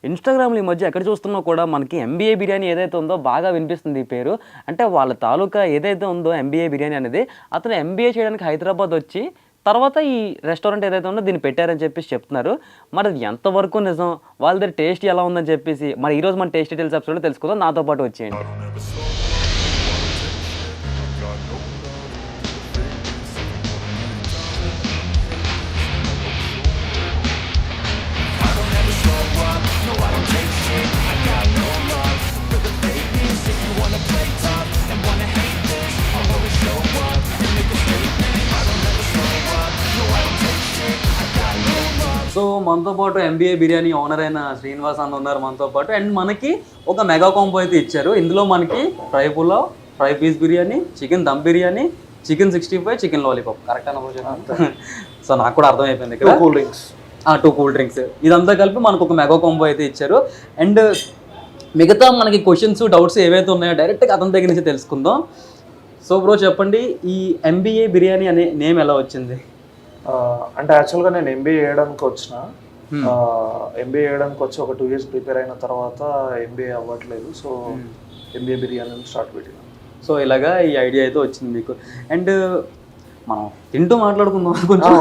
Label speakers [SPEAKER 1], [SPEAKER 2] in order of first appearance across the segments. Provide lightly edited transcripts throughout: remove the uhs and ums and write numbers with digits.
[SPEAKER 1] ఇన్‌స్టాగ్రామ్‌లో ఈ మధ్య ఎక్కడ చూస్తున్నా కూడా మనకి ఎంబీఏ బిర్యానీ ఏదైతే ఉందో బాగా వినిపిస్తుంది ఈ పేరు. అంటే వాళ్ళ తాలూకా ఏదైతే ఉందో ఎంబీఏ బిర్యానీ అనేది అతను ఎంబీఏ చేయడానికి హైదరాబాద్ వచ్చి తర్వాత ఈ రెస్టారెంట్ ఏదైతే ఉందో దీన్ని పెట్టారని చెప్పేసి చెప్తున్నారు. మరి అది ఎంతవరకు నిజం? వాళ్ళ దగ్గర టేస్ట్ ఎలా ఉందని చెప్పేసి మరి ఈరోజు మన టేస్టీ డీటెయిల్స్ ఎపిసోడ్‌లో తెలుసుకుందాం. నాతో పాటు వచ్చేయండి. సో మనతో పాటు ఎంబీఏ బిర్యానీ ఓనర్ అయిన శ్రీనివాస్ అన్న ఉన్నారు మనతో పాటు. అండ్ మనకి ఒక మెగా కాంబో అయితే ఇచ్చారు. ఇందులో మనకి fry pulao, fry piece biryani, chicken dum biryani, chicken 65, chicken lollipop. Correct అన్న? సో నాకు కూడా అర్థమైపోయింది. ఇక్కడ 2 కూల్ డ్రింక్స్ ఇదంతా కలిపి మనకు ఒక మెగా కాంబో అయితే ఇచ్చారు. అండ్ మిగతా మనకి క్వశ్చన్స్ డౌట్స్ ఏవైతే ఉన్నాయో డైరెక్ట్గా అతని దగ్గర నుంచి తెలుసుకుందాం. సో బ్రో చెప్పండి, ఈ ఎంబీఏ బిర్యానీ అనే నేమ్ ఎలా వచ్చింది?
[SPEAKER 2] అంటే యాక్చువల్గా నేను ఎంబీఏ చేయడానికి వచ్చి ఒక 2 years ప్రిపేర్ అయిన తర్వాత ఎంబీఏ అవ్వట్లేదు. సో ఎంబీఏ బిర్యానీ స్టార్ట్ పెట్టిన.
[SPEAKER 1] సో ఇలాగా ఈ ఐడియా అయితే వచ్చింది మీకు. అండ్ మనం తింటూ మాట్లాడుకుందాం కొంచెం.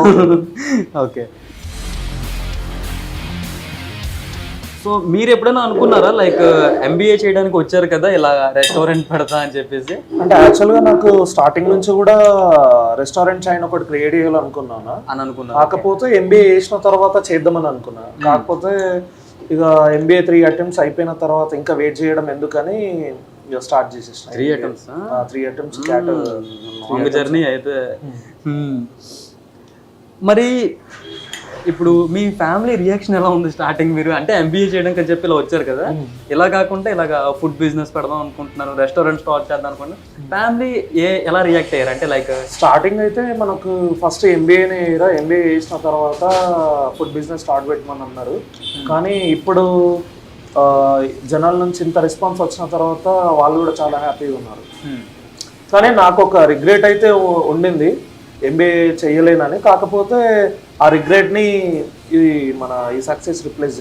[SPEAKER 1] ఓకే, సో మీరు ఎప్పుడైనా అనుకున్నారా లైక్ ఎంబీఏ చేయడానికి వచ్చారు కదా ఇలా రెస్టారెంట్ పెడతా అని చెప్పేసి?
[SPEAKER 2] అంటే యాక్చువల్గా నాకు స్టార్టింగ్ నుంచి కూడా రెస్టారెంట్ చైన్ ఒకటి క్రియేట్ చేయాలనుకున్నాను
[SPEAKER 1] అని అనుకున్నా.
[SPEAKER 2] కాకపోతే ఎంబీఏ చేసిన తర్వాత చేద్దామని అనుకున్నా. కాకపోతే ఇక ఎంబీఏ 3 attempts అయిపోయిన తర్వాత ఇంకా వెయిట్ చేయడం ఎందుకని ఇక స్టార్ట్ చేసేసిన. 3 attempts
[SPEAKER 1] లాంగ్ జర్నీ అయితే. మరి ఇప్పుడు మీ ఫ్యామిలీ రియాక్షన్ ఎలా ఉంది స్టార్టింగ్? మీరు అంటే ఎంబీఏ చేయడానికి అని చెప్పి ఇలా వచ్చారు కదా, ఇలా కాకుండా ఇలాగ ఫుడ్ బిజినెస్ పెడదాం అనుకుంటున్నాను, రెస్టారెంట్ స్టార్ట్ చేద్దాం అనుకుంటున్నాను, ఫ్యామిలీ ఎలా రియాక్ట్ అయ్యారు? అంటే లైక్
[SPEAKER 2] స్టార్టింగ్ అయితే మనకు ఫస్ట్ ఎంబీఏనే ఎంబీఏ చేసిన తర్వాత ఫుడ్ బిజినెస్ స్టార్ట్ పెట్టమని అన్నారు. కానీ ఇప్పుడు జనాల నుంచి ఇంత రెస్పాన్స్ వచ్చిన తర్వాత వాళ్ళు కూడా చాలా హ్యాపీగా ఉన్నారు. కానీ నాకు ఒక రిగ్రెట్ అయితే ఉండింది ఎంబీఏ చేయలేనని. కాకపోతే ఆ రిగ్రెట్ని ఇది ఈ సక్సెస్ రిప్లేస్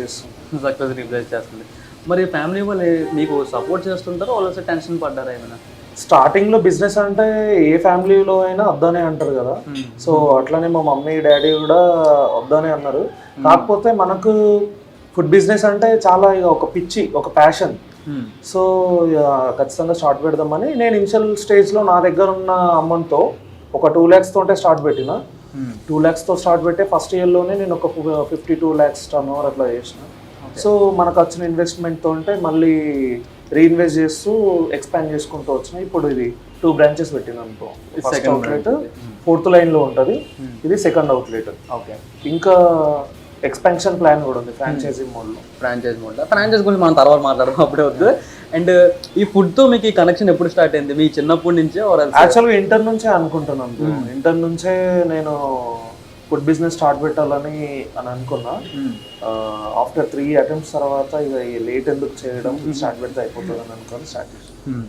[SPEAKER 2] చేస్తుంది.
[SPEAKER 1] మరి ఫ్యామిలీ వాళ్ళు మీకు సపోర్ట్ చేస్తుంటారో వాళ్ళు టెన్షన్ పడ్డారా ఏమైనా?
[SPEAKER 2] స్టార్టింగ్లో బిజినెస్ అంటే ఏ ఫ్యామిలీలో అయినా వద్దనే అంటారు కదా. సో అట్లనే మా మమ్మీ డాడీ కూడా వద్దనే అన్నారు. కాకపోతే మనకు ఫుడ్ బిజినెస్ అంటే చాలా ఇక ఒక పిచ్చి, ఒక ప్యాషన్. సో ఖచ్చితంగా స్టార్ట్ పెడదామని నేను ఇనిషియల్ స్టేజ్లో నా దగ్గర ఉన్న అమౌంట్తో ఒక 2 lakhs తోటే స్టార్ట్ పెట్టిన. 2 lakhs తో స్టార్ట్ పెట్టే ఫస్ట్ ఇయర్లోనే నేను ఒక 52 lakhs టర్న్ ఓవర్ అట్లా చేసిన. సో మనకు వచ్చిన ఇన్వెస్ట్మెంట్తో ఉంటే మళ్ళీ రీఇన్వెస్ట్ చేస్తూ ఎక్స్పాండ్ చేసుకుంటూ వచ్చిన. ఇప్పుడు ఇది 2 branches పెట్టిన అనుకో. ఫస్ట్ అవుట్లెట్ 4th line లో ఉంటుంది, ఇది సెకండ్ అవుట్లెట్.
[SPEAKER 1] ఓకే,
[SPEAKER 2] ఇంకా ఎక్స్పాన్షన్ ప్లాన్ కూడా ఉంది ఫ్రాంచైజీ మోడ్లో.
[SPEAKER 1] ఫ్రాంచైజ్ గురించి మనం తర్వాత మాట్లాడదాం, అప్పుడే వద్దు. అండ్ ఈ ఫుడ్తో మీకు ఈ కనెక్షన్ ఎప్పుడు స్టార్ట్ అయింది? మీ చిన్నప్పటి నుంచే?
[SPEAKER 2] యాక్చువల్గా ఇంటర్ నుంచే అనుకుంటున్నాను. ఇంటర్ నుంచే నేను ఫుడ్ బిజినెస్ స్టార్ట్ పెట్టాలని అనుకున్నా. ఆఫ్టర్ 3 attempts తర్వాత ఇక లేట్ ఎందుకు చేయడం, స్టార్ట్ పెడితే అయిపోతుంది అని అనుకుని స్టార్ట్ చేసాను.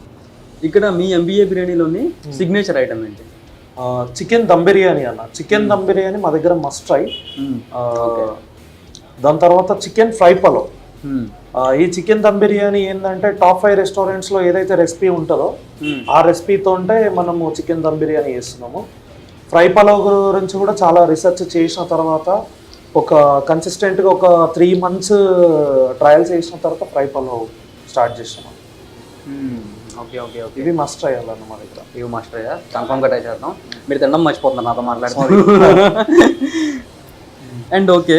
[SPEAKER 1] ఇక్కడ మీ ఎంబీఏ బిర్యానీలోని సిగ్నేచర్ ఐటమ్ ఏంటి?
[SPEAKER 2] చికెన్ దమ్ బిర్యానీ అన్న. చికెన్ దమ్ బిర్యానీ మా దగ్గర మస్ట్ ట్రై. దాని తర్వాత చికెన్ ఫ్రై పలావ్. ఈ చికెన్ దమ్ బిర్యానీ ఏంటంటే టాప్ 5 రెస్టారెంట్స్లో ఏదైతే రెసిపీ ఉంటుందో ఆ రెసిపీతో ఉంటే మనము చికెన్ దమ్ బిర్యానీ చేస్తున్నాము. ఫ్రై పలావ్ గురించి కూడా చాలా రీసెర్చ్ చేసిన తర్వాత ఒక కన్సిస్టెంట్గా ఒక 3 months ట్రయల్స్ చేసిన తర్వాత ఫ్రై పలావ్ స్టార్ట్ చేసినాము.
[SPEAKER 1] ఓకే ఓకే ఓకే,
[SPEAKER 2] ఇవి మస్ట్ ట్రై అన్న మా దగ్గర.
[SPEAKER 1] ఇవి మస్ట్ ట్రై, కన్ఫర్మ్గా ట్రై చేద్దాం. మీరు తినడం మర్చిపోతున్నారు నాతో మాట్లాడుతున్నారు. అండ్ ఓకే,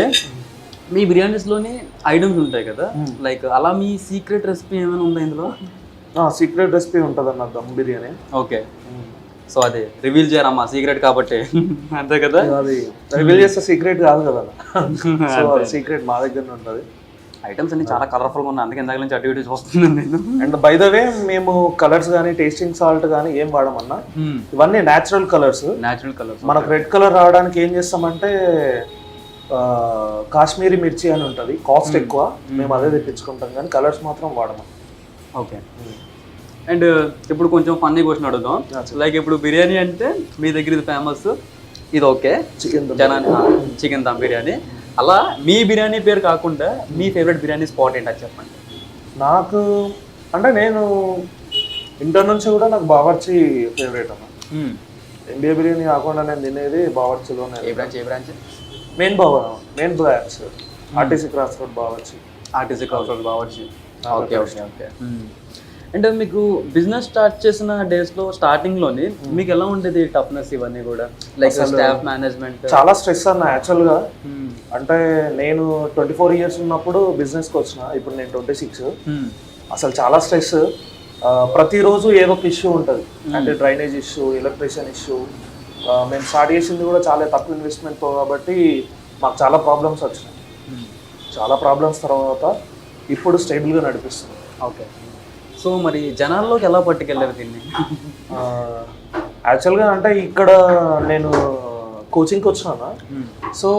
[SPEAKER 1] మీ బిర్యానీస్లోని ఐటమ్స్ ఉంటాయి కదా, లైక్ అలా మీ సీక్రెట్ రెసిపీ ఏమైనా ఉందా ఇందులో?
[SPEAKER 2] సీక్రెట్ రెసిపీ ఉంటుంది అన్న దమ్ బిర్యానీ.
[SPEAKER 1] ఓకే, సో అది రివీల్ చేయరమ్మా, సీక్రెట్ కాబట్టి అంతే కదా.
[SPEAKER 2] అది రివీల్ చేస్తే సీక్రెట్ కాదు కదా, సో సీక్రెట్ మా దగ్గరనే ఉంటుంది.
[SPEAKER 1] ఐటమ్స్ అన్ని చాలా కలర్ఫుల్గా ఉన్నాయి, అందుకే ఇందాక నుంచి అటు ఇటు చూస్తున్నాను నేను.
[SPEAKER 2] అండ్ బై ద వే మేము కలర్స్ కానీ టేస్టింగ్ సాల్ట్ కానీ ఏం వాడమన్నా, ఇవన్నీ న్యాచురల్ కలర్స్. మనకు రెడ్ కలర్ రావడానికి ఏం చేస్తామంటే కాశ్మీరీ మిర్చి అని ఉంటుంది, కాస్ట్ ఎక్కువ, మేము అదే తెప్పించుకుంటాం కానీ కలర్స్ మాత్రం వాడము.
[SPEAKER 1] ఓకే, అండ్ ఇప్పుడు కొంచెం ఫన్నీ క్వశ్చన్ అడుగుదాం. లైక్ ఇప్పుడు బిర్యానీ అంటే మీ దగ్గర ఇది ఫేమస్, ఇది ఓకే, చికెన్ దమ్ బిర్యానీ. అలా మీ బిర్యానీ పేరు కాకుండా మీ ఫేవరెట్ బిర్యానీ స్పాట్ ఏంటి అది చెప్పండి.
[SPEAKER 2] నాకు అంటే నేను ఇంటర్ నుంచి కూడా నాకు బావర్చి ఫేవరెట్ అన్న. ఎంబీఏ బిర్యానీ కాకుండా నేను తినేది బావర్చిలోనే.
[SPEAKER 1] ఏ branch?
[SPEAKER 2] Main branch RTC cross road Bawarchi.
[SPEAKER 1] RTC cross road Bawarchi. Okay. అంటే మీకు బిజినెస్ స్టార్ట్ చేసిన డేస్లో స్టార్టింగ్లోని మీకు ఎలా ఉండేది టఫ్నెస్ ఇవన్నీ కూడా, లైక్ స్టాఫ్ మేనేజ్మెంట్?
[SPEAKER 2] చాలా స్ట్రెస్ అన్న యాక్చువల్గా. అంటే నేను 24 ఇయర్స్ ఉన్నప్పుడు బిజినెస్కి వచ్చిన, ఇప్పుడు నేను 26. అసలు చాలా స్ట్రెస్. ప్రతిరోజు ఏదో ఒక ఇష్యూ ఉంటుంది. అంటే డ్రైనేజ్ ఇష్యూ, ఎలక్ట్రిషియన్ ఇష్యూ. మేము స్టార్ట్ చేసింది కూడా చాలా తక్కువ ఇన్వెస్ట్మెంట్తో కాబట్టి మాకు చాలా ప్రాబ్లమ్స్ వచ్చినాయి. చాలా ప్రాబ్లమ్స్ తర్వాత ఇప్పుడు స్టేబుల్గా నడిపిస్తుంది.
[SPEAKER 1] ఓకే. సో మరి జనాల్లోకి ఎలా పట్టుకెళ్ళారు దీన్ని?
[SPEAKER 2] యాక్చువల్గా అంటే ఇక్కడ నేను కోచింగ్కి వచ్చినా. సో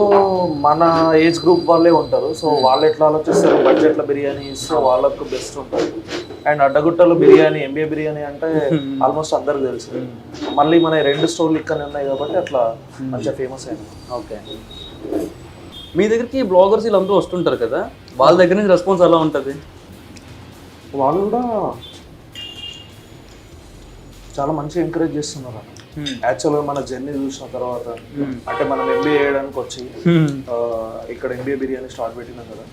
[SPEAKER 2] మన ఏజ్ గ్రూప్ వాళ్ళే ఉంటారు. సో వాళ్ళు ఎట్లా ఆలోచిస్తారు, బడ్జెట్లో బిర్యానీ ఇస్తే వాళ్ళకు బెస్ట్ ఉంటుంది. అండ్ అడ్డగుట్టలో బిర్యానీ, ఎంబీఏ బిర్యానీ అంటే ఆల్మోస్ట్ అందరికి తెలుసు. మళ్ళీ మన 2 స్టోర్లు ఇక్కడ ఉన్నాయి కాబట్టి అట్లా మంచిగా ఫేమస్ అయింది.
[SPEAKER 1] ఓకే. మీ దగ్గరికి బ్లాగర్స్ వీళ్ళందరూ వస్తుంటారు కదా, వాళ్ళ దగ్గర నుంచి రెస్పాన్స్ ఎలా ఉంటుంది?
[SPEAKER 2] వాళ్ళు కూడా చాలా మంచిగా ఎంకరేజ్ చేస్తున్నారు. యాక్చువల్గా మన జర్నీ చూసిన తర్వాత, అంటే మనం ఎంబీఏ చేయడానికి వచ్చి ఇక్కడ ఎంబీఏ బిర్యానీ స్టార్ట్ పెట్టినాం కదా,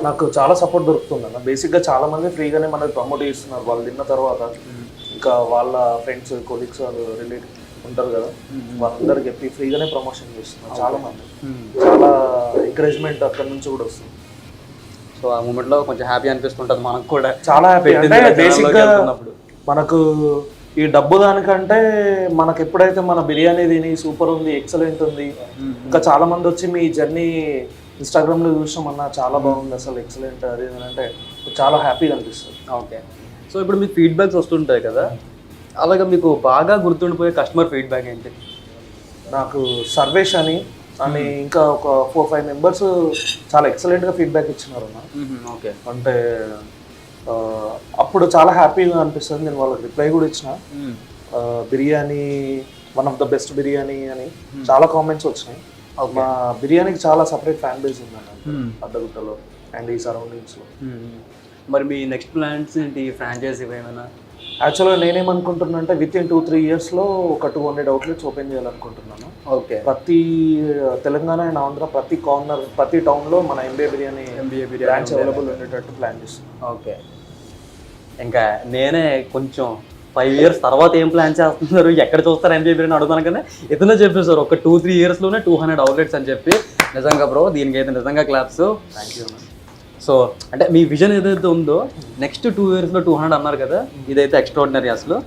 [SPEAKER 2] నాకు చాలా సపోర్ట్ దొరుకుతుంది అన్న. బేసిక్గా చాలా మంది ఫ్రీగానే మనకి ప్రమోట్ చేస్తున్నారు. వాళ్ళు తిన్న తర్వాత ఇంకా వాళ్ళ ఫ్రెండ్స్, కొలీగ్స్, వాళ్ళు రిలేటివ్ ఉంటారు కదా, వాళ్ళందరికి చెప్పి ఫ్రీగానే ప్రమోషన్ చేస్తున్నారు చాలా మంది. చాలా ఎంకరేజ్మెంట్ అక్కడ నుంచి కూడా వస్తుంది.
[SPEAKER 1] సో ఆ మూమెంట్లో కొంచెం హ్యాపీ అనిపిస్తుంటుంది మనకు కూడా.
[SPEAKER 2] చాలా హ్యాపీ. అంటే బేసిక్గా మనకు ఈ డబ్బు దానికంటే మనకు ఎప్పుడైతే మన బిర్యానీ తిని సూపర్ ఉంది, ఎక్సలెంట్ ఉంది, ఇంకా చాలా మంది వచ్చి మీ జర్నీ ఇన్స్టాగ్రామ్లో చూసామన్నా చాలా బాగుంది, అసలు ఎక్సలెంట్ అది అంటే చాలా హ్యాపీగా అనిపిస్తుంది.
[SPEAKER 1] ఓకే. సో ఇప్పుడు మీకు ఫీడ్బ్యాక్స్ వస్తుంటాయి కదా, అలాగే మీకు బాగా గుర్తుండిపోయే కస్టమర్ ఫీడ్బ్యాక్ ఏంటి?
[SPEAKER 2] నాకు సర్వేష్ అని ఇంకా ఒక 4-5 మెంబర్స్ చాలా ఎక్సలెంట్గా ఫీడ్బ్యాక్ ఇచ్చినారు అన్న.
[SPEAKER 1] ఓకే.
[SPEAKER 2] అంటే అప్పుడు చాలా హ్యాపీగా అనిపిస్తుంది. నేను వాళ్ళకి రిప్లై కూడా ఇచ్చిన, biryani one of the best biryani అని చాలా కామెంట్స్ వచ్చినాయి. మా బిర్యానీకి చాలా సపరేట్ ఫ్యాన్ బేస్ ఉందన్న అడ్డగుట్టలో అండ్ ఈ సరౌండింగ్స్లో.
[SPEAKER 1] మరి మీ నెక్స్ట్ ప్లాన్స్ ఏంటి? ఫ్రాంచైజీ ఏమైనా?
[SPEAKER 2] యాక్చువల్గా నేనేమనుకుంటున్నా అంటే విత్ ఇన్ 2-3 ఇయర్స్లో ఒక 200 అవుట్లెట్స్ ఓపెన్ చేయాలనుకుంటున్నాను.
[SPEAKER 1] ఓకే.
[SPEAKER 2] ప్రతి తెలంగాణ అండ్ ఆంధ్ర ప్రతి కార్నర్, ప్రతి టౌన్లో మన ఎంబీఏ బిర్యానీ బ్రాంచ్ అవైలబుల్ ఉండేటట్టు ప్లాన్ చేస్తున్నాను.
[SPEAKER 1] ఓకే. ఇంకా నేనే కొంచెం 5 ఇయర్స్ తర్వాత ఏం ప్లాన్ చేస్తున్నారు, ఎక్కడ చూస్తారు ఎంబీఏ బిర్యానీ అడుగుతాను కదా, ఇతనే చెప్పేశారు ఒక 2-3 ఇయర్స్లోనే 200 అవుట్లెట్స్ అని చెప్పి. నిజంగా బ్రో, దీనికి అయితే నిజంగా క్లాప్స్. Thank you. సో అంటే మీ విజన్ ఏదైతే ఉందో నెక్స్ట్ 2 ఇయర్స్లో 200 అన్నారు కదా, ఇదైతే ఎక్స్ట్రాడినరీ అసలు.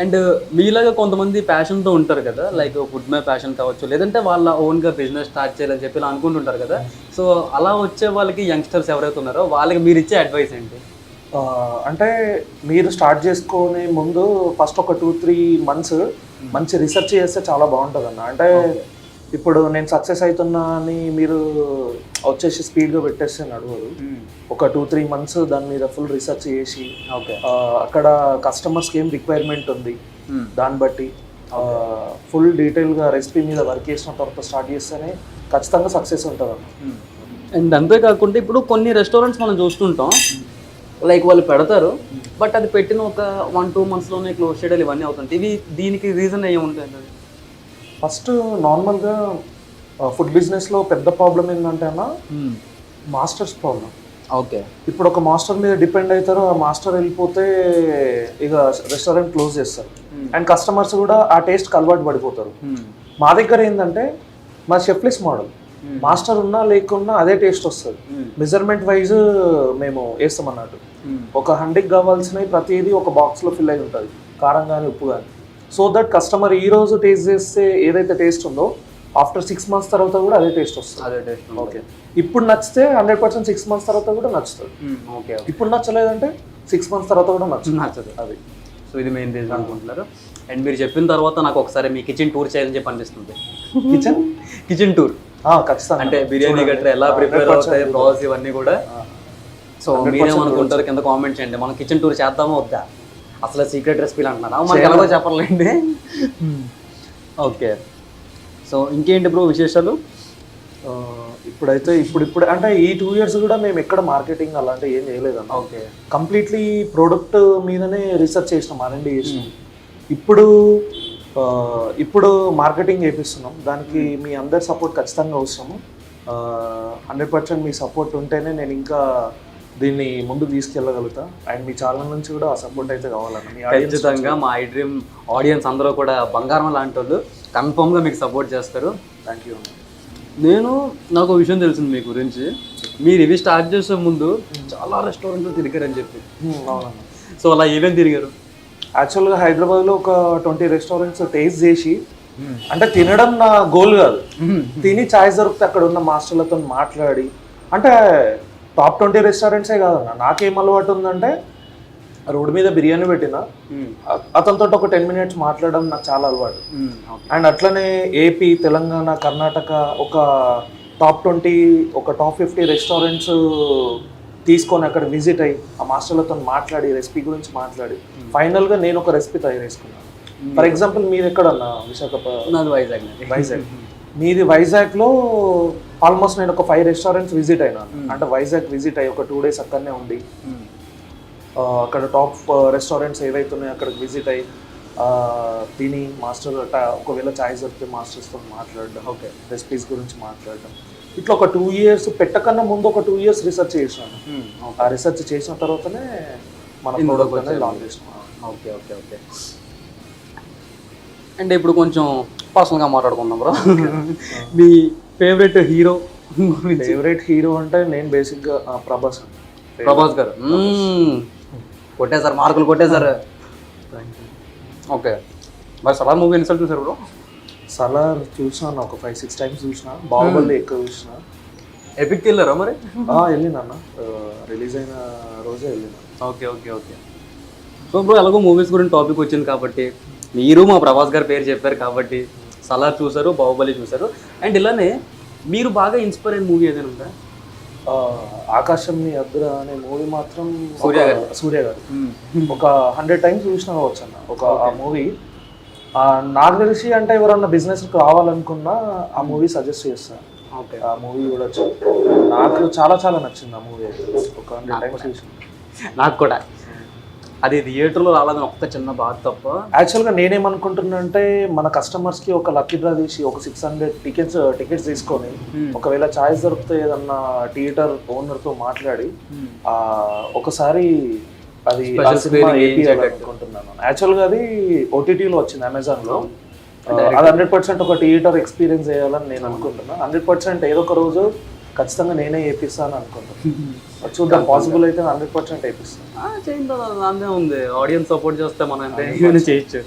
[SPEAKER 1] అండ్ మీలాగా కొంతమంది ప్యాషన్తో ఉంటారు కదా, లైక్ ఫుడ్ మీద ప్యాషన్ కావచ్చు, లేదంటే వాళ్ళ ఓన్గా బిజినెస్ స్టార్ట్ చేయాలని చెప్పి ఇలా అనుకుంటుంటారు కదా. సో అలా వచ్చే వాళ్ళకి, యంగ్స్టర్స్ ఎవరైతే ఉన్నారో వాళ్ళకి మీరు ఇచ్చే అడ్వైస్ ఏంటి?
[SPEAKER 2] అంటే మీరు స్టార్ట్ చేసుకునే ముందు ఫస్ట్ ఒక 2-3 months మంచి రీసెర్చ్ చేస్తే చాలా బాగుంటుంది అన్న. అంటే ఇప్పుడు నేను సక్సెస్ అవుతున్నా అని మీరు వచ్చేసి స్పీడ్గా పెట్టేస్తే నడవదు. ఒక 2-3 months దాని మీద ఫుల్ రీసెర్చ్ చేసి, అక్కడ కస్టమర్స్కి ఏం రిక్వైర్మెంట్ ఉంది దాన్ని బట్టి ఫుల్ డీటెయిల్గా రెసిపీ మీద వర్క్ చేసిన తర్వాత స్టార్ట్ చేస్తేనే ఖచ్చితంగా సక్సెస్ ఉంటుంది అన్న.
[SPEAKER 1] అండ్ అంతేకాకుండా ఇప్పుడు కొన్ని రెస్టారెంట్స్ మనం చూస్తుంటాం, లైక్ వాళ్ళు పెడతారు బట్ అది పెట్టిన ఒక 1-2 monthsలోనే క్లోజ్ చేయడం ఇవన్నీ అవుతుంటాయి. ఇవి దీనికి రీజన్ ఏముంటుంది?
[SPEAKER 2] ఫస్ట్ నార్మల్గా ఫుడ్ బిజినెస్లో పెద్ద ప్రాబ్లం ఏంటంటే అన్న మాస్టర్స్ ప్రాబ్లం.
[SPEAKER 1] ఓకే.
[SPEAKER 2] ఇప్పుడు ఒక మాస్టర్ మీద డిపెండ్ అవుతారు, ఆ మాస్టర్ వెళ్ళిపోతే ఇక రెస్టారెంట్ క్లోజ్ చేస్తారు. అండ్ కస్టమర్స్ కూడా ఆ టేస్ట్కి అలవాటు పడిపోతారు. మా దగ్గర ఏంటంటే మా షెఫ్లెస్ మోడల్, మాస్టర్ ఉన్నా లేకున్నా అదే టేస్ట్ వస్తుంది. మెజర్మెంట్ వైజ్ మేము వేస్తాం అన్నట్టు. ఒక 100కి కావాల్సినవి ప్రతిదీ ఒక బాక్స్లో ఫిల్ అయి ఉంటుంది, కారం కానీ ఉప్పు కానీ. సో దట్ కస్టమర్ ఈ రోజు టేస్ట్ చేస్తే ఏదైతే టేస్ట్ ఉందో ఆఫ్టర్ 6 months తర్వాత కూడా అదే టేస్ట్ వస్తుంది.
[SPEAKER 1] అదే టేస్ట్.
[SPEAKER 2] ఓకే. ఇప్పుడు నచ్చితే 100% 6 months తర్వాత కూడా నచ్చుతుంది.
[SPEAKER 1] ఓకే.
[SPEAKER 2] ఇప్పుడు నచ్చలేదంటే 6 months తర్వాత కూడా నచ్చదు.
[SPEAKER 1] అది. సో ఇది మెయిన్ రీజన్ అనుకుంటున్నారు. అండ్ మీరు చెప్పిన తర్వాత నాకు ఒకసారి మీ కిచెన్ టూర్ చేయాలని చెప్పి అనిపిస్తుంది. కిచెన్ టూర్
[SPEAKER 2] ఖచ్చితంగా.
[SPEAKER 1] అంటే బిర్యానీ గట్రా ఎలా ప్రిపేర్ అవుతాయి, ప్రాసెస్ ఇవన్నీ కూడా. సో మీరేమనుకుంటారు కింద కామెంట్ చేయండి. మనం కిచెన్ టూర్ చేద్దామో వద్దా? అసలు సీక్రెట్ రెసిపీలు అంటున్నారా? మనకి ఎలాగో చెప్పలేండి. ఓకే. సో ఇంకేంటి బ్రో విశేషాలు?
[SPEAKER 2] ఇప్పుడైతే ఇప్పుడు అంటే ఈ 2 years కూడా మేము ఎక్కడ మార్కెటింగ్ అలాంటివి ఏం చేయలేదన్న.
[SPEAKER 1] ఓకే.
[SPEAKER 2] కంప్లీట్లీ ప్రోడక్ట్ మీదనే రీసెర్చ్ చేసినాం, R&D చేసినాం. ఇప్పుడు ఇప్పుడు మార్కెటింగ్ చేపిస్తున్నాం. దానికి మీ అందరి సపోర్ట్ ఖచ్చితంగా అవసరము. 100% మీ సపోర్ట్ ఉంటేనే నేను ఇంకా దీన్ని ముందుకు తీసుకెళ్ళగలుగుతా. అండ్ మీ ఛానల్ నుంచి కూడా ఆ సపోర్ట్ అయితే కావాలన్న. మీ
[SPEAKER 1] ఖచ్చితంగా మా ఐ డ్రీమ్ ఆడియన్స్ అందరూ కూడా బంగారం లాంటి వాళ్ళు కన్ఫామ్గా మీకు సపోర్ట్ చేస్తారు.
[SPEAKER 2] Thank you.
[SPEAKER 1] నాకు ఒక విషయం తెలిసింది మీ గురించి. మీరు ఇవి స్టార్ట్ చేసే ముందు చాలా రెస్టారెంట్లు తిరిగారని చెప్పి.
[SPEAKER 2] అవునన్నా.
[SPEAKER 1] సో అలా ఏమేమి తిరిగారు?
[SPEAKER 2] యాక్చువల్గా హైదరాబాద్లో ఒక 20 రెస్టారెంట్స్ టేస్ట్ చేసి, అంటే తినడం నా గోల్ కాదు, తిని ఛాయిస్ దొరికితే అక్కడ ఉన్న మాస్టర్లతో మాట్లాడి, అంటే టాప్ 20 రెస్టారెంట్సే కాదన్న. నాకేం అలవాటు ఉందంటే రోడ్డు మీద బిర్యానీ పెట్టిన అతనితో ఒక 10 minutes మాట్లాడడం నాకు చాలా అలవాటు. అండ్ అట్లనే ఏపీ, తెలంగాణ, కర్ణాటక ఒక టాప్ 20 ఒక టాప్ 50 రెస్టారెంట్స్ తీసుకొని అక్కడ విజిట్ అయ్యి ఆ మాస్టర్లతో మాట్లాడి రెసిపీ గురించి మాట్లాడి ఫైనల్గా నేను ఒక రెసిపీ తయారు చేసుకున్నాను. ఫర్ ఎగ్జాంపుల్ మీది ఎక్కడన్నా? విశాఖపట్నం. వైజాగ్. మీది వైజాగ్లో ఆల్మోస్ట్ నేను ఒక 5 రెస్టారెంట్స్ విజిట్ అయినాను. అంటే వైజాగ్ విజిట్ అయ్యి ఒక 2 days అక్కడనే ఉండి అక్కడ టాప్ రెస్టారెంట్స్ ఏవైతే ఉన్నాయో అక్కడికి విజిట్ అయ్యి తిని మాస్టర్ ఒకవేళ ఛాయిస్ దొరికితే మాస్టర్స్తో మాట్లాడడం, ఓకే రెసిపీస్ గురించి మాట్లాడడం. ఇట్లా ఒక 2 years పెట్టకన్నా ముందు ఒక 2 years రీసెర్చ్ చేసాను. ఆ రీసెర్చ్ చేసిన తర్వాతనే మన ప్రోడక్ట్ అనేది లాంచ్ చేసినాం.
[SPEAKER 1] Okay okay okay. అంటే ఇప్పుడు కొంచెం పర్సనల్గా మాట్లాడుకుందాం బ్రో. మీ ఫేవరెట్ హీరో?
[SPEAKER 2] ఫేవరెట్ హీరో అంటే నేను బేసిక్గా ప్రభాస్
[SPEAKER 1] గారు. కొట్టేశారు, మార్కులు కొట్టేశారు. ఓకే. మరి సలార్ మూవీ ఎన్నిసార్లు చూసారు బ్రో?
[SPEAKER 2] సలార్ చూసినా ఒక 5-6 times చూసిన. బాహుబలి ఎక్కువ చూసిన.
[SPEAKER 1] ఎపిక్కి వెళ్ళారా మరి?
[SPEAKER 2] వెళ్ళినా, రిలీజ్ అయిన రోజే వెళ్ళినా.
[SPEAKER 1] Okay okay okay. So bro ఎలాగో మూవీస్ గురించి టాపిక్ వచ్చింది కాబట్టి, మీరు మా ప్రభాస్ గారి పేరు చెప్పారు కాబట్టి సలార్ చూసారు, బాహుబలి చూసారు. అండ్ ఇలానే మీరు బాగా ఇన్స్పైర్ అయిన మూవీ ఏదైనా ఉందా?
[SPEAKER 2] ఆకాశం నీ అద్దురా అనే మూవీ మాత్రం సూర్య గారు ఒక 100 times చూసినా కావచ్చు అన్న. ఒక ఆ మూవీ నాకు తెలిసి అంటే ఎవరన్నా బిజినెస్కి రావాలనుకున్నా ఆ మూవీ సజెస్ట్ చేస్తాను. ఆ మూవీ చూడొచ్చు. నాకు చాలా చాలా నచ్చింది ఆ మూవీ అయితే. ఒక 100 times చూసిన.
[SPEAKER 1] నాకు కూడా అది థియేటర్లో రావాలని ఒక్క చిన్న బాధ తప్ప.
[SPEAKER 2] యాక్చువల్గా నేనేమనుకుంటున్నా అంటే మన కస్టమర్స్కి ఒక లక్కీ డ్రా తీసి ఒక 600 టికెట్స్ తీసుకొని ఒకవేళ ఛాయిస్ దొరికితే ఏదన్నా థియేటర్ ఓనర్తో మాట్లాడి ఒకసారి అది అనుకుంటున్నాను. యాక్చువల్గా అది OTTలో వచ్చింది, అమెజాన్లో. అది 100% ఒక థియేటర్ ఎక్స్పీరియన్స్ చేయాలని నేను అనుకుంటున్నాను. 100% ఏదో ఒక రోజు ఖచ్చితంగా నేనే వేపిస్తాను అనుకుంటున్నాను. చూద్దాం, పాసిబుల్ అయితే 100% వేపిస్తాను.
[SPEAKER 1] చేయండి, అంతే ఉంది. ఆడియన్స్ సపోర్ట్ చేస్తే మనం అంటే ఏమైనా చేయొచ్చు.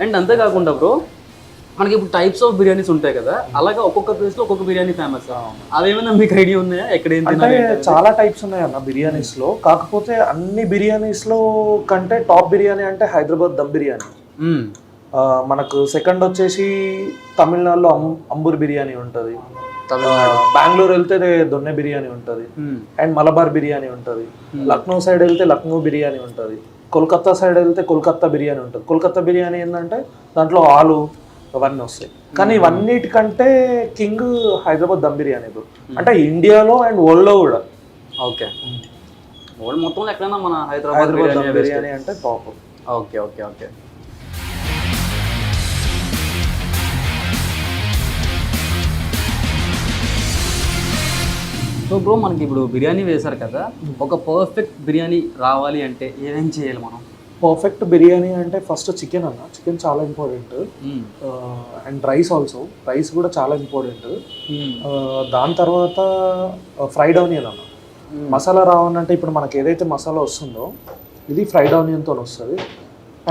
[SPEAKER 1] అండ్ అంతేకాకుండా బ్రో మనకి ఇప్పుడు టైప్స్ ఆఫ్ బిర్యానీస్ ఉంటాయి కదా, అలాగే ఒక్కొక్క ప్లేస్లో ఒక్కొక్క బిర్యానీ ఫేమస్. అవేమైనా మీకు ఐడియా ఉన్నాయా? ఎక్కడ
[SPEAKER 2] అంటే చాలా టైప్స్ ఉన్నాయన్న బిర్యానీస్లో. కాకపోతే అన్ని బిర్యానీస్లో కంటే టాప్ బిర్యానీ అంటే హైదరాబాద్ దమ్ బిర్యానీ. మనకు సెకండ్ వచ్చేసి తమిళనాడులో అంబూర్ బిర్యానీ ఉంటుంది. బెంగళూరు వెళ్తే దొన్నె బిర్యానీ ఉంటుంది. అండ్ మలబార్ బిర్యానీ ఉంటుంది. లక్నో సైడ్ వెళ్తే లక్నో బిర్యానీ ఉంటుంది. కోల్కతా సైడ్ వెళ్తే కోల్కతా బిర్యానీ ఉంటుంది. కోల్కతా బిర్యానీ ఏంటంటే దాంట్లో ఆలు అవన్నీ వస్తాయి. కానీ ఇవన్నిటికంటే కింగ్ హైదరాబాద్ దమ్ బిర్యానీ. అంటే ఇండియాలో అండ్ వరల్డ్లో కూడా.
[SPEAKER 1] ఓకే, వరల్డ్ మొత్తంలో ఎక్కడైనా మన
[SPEAKER 2] హైదరాబాద్ దమ్ బిర్యానీ అంటే top.
[SPEAKER 1] Okay okay okay. So bro మనకి ఇప్పుడు బిర్యానీ వేశారు కదా, ఒక పర్ఫెక్ట్ బిర్యానీ రావాలి అంటే ఏమేం చేయాలి మనం?
[SPEAKER 2] పర్ఫెక్ట్ బిర్యానీ అంటే ఫస్ట్ చికెన్ అన్న. చికెన్ చాలా important. And rice also, rice కూడా చాలా ఇంపార్టెంట్. దాని తర్వాత ఫ్రైడ్ ఆనియన్ అన్న. మసాలా రావాలంటే ఇప్పుడు మనకి ఏదైతే మసాలా వస్తుందో ఇది ఫ్రైడ్ ఆనియన్తో వస్తుంది.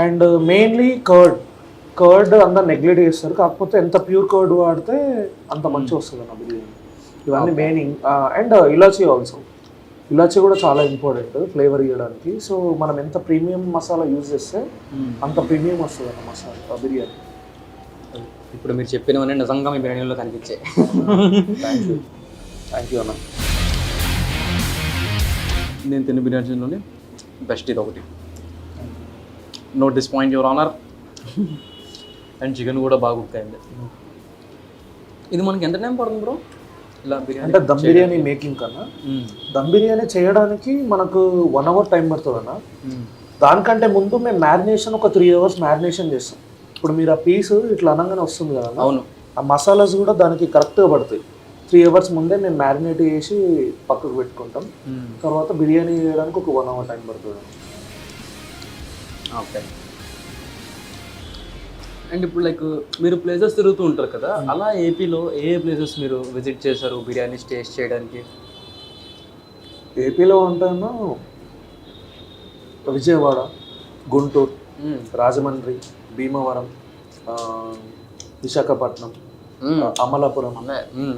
[SPEAKER 2] అండ్ మెయిన్లీ కర్డ్ అందరు నెగ్లెక్ట్ చేస్తారు. కాకపోతే ఎంత ప్యూర్ కర్డ్ వాడితే అంత మంచిగా వస్తుంది అన్న బిర్యానీ. ఇవన్నీ మెయిన్. అండ్ ఇలాచీ ఆల్సో, ఇలాచీ కూడా చాలా ఇంపార్టెంట్ ఫ్లేవర్ ఇవ్వడానికి. సో మనం ఎంత ప్రీమియం మసాలా యూజ్ చేస్తే అంత ప్రీమియం వస్తుంది అన్న మసాలా బిర్యానీ.
[SPEAKER 1] ఇప్పుడు మీరు చెప్పినవన్నీ నిజంగా మీ బిర్యానీలో కనిపించాయి.
[SPEAKER 2] థ్యాంక్ యూ అన్న.
[SPEAKER 1] నేను తిన్న బిర్యానీలోనే బెస్ట్ ఇది ఒకటి. Note this point your honour. And chicken కూడా బాగా కుక్ అయింది. ఇది మనకి ఎంత టైం పడుతుంది బ్రో ఇలా బిర్యానీ?
[SPEAKER 2] అంటే దమ్ బిర్యానీ మేకింగ్ కన్నా దమ్ బిర్యానీ చేయడానికి మనకు 1 hour టైం పడుతుంది అన్న. దానికంటే ముందు మేము మ్యారినేషన్ ఒక 3 hours మ్యారినేషన్ చేస్తాం. ఇప్పుడు మీరు ఆ పీస్ ఇట్లా అనగానే వస్తుంది కదా,
[SPEAKER 1] అవును,
[SPEAKER 2] ఆ మసాలాస్ కూడా దానికి కరెక్ట్గా పడతాయి. 3 hours ముందే మేము మ్యారినేట్ చేసి పక్కకు పెట్టుకుంటాం. తర్వాత బిర్యానీ చేయడానికి ఒక 1 hour టైం పడుతుంది.
[SPEAKER 1] ఓకే. అండ్ ఇప్పుడు లైక్ మీరు ప్లేసెస్ తిరుగుతూ ఉంటారు కదా, అలా ఏపీలో ఏ ప్లేసెస్ మీరు విజిట్ చేశారు బిర్యానీ టేస్ట్ చేయడానికి?
[SPEAKER 2] ఏపీలో ఉంటాను విజయవాడ, గుంటూరు, రాజమండ్రి, భీమవరం, విశాఖపట్నం, అమలాపురం,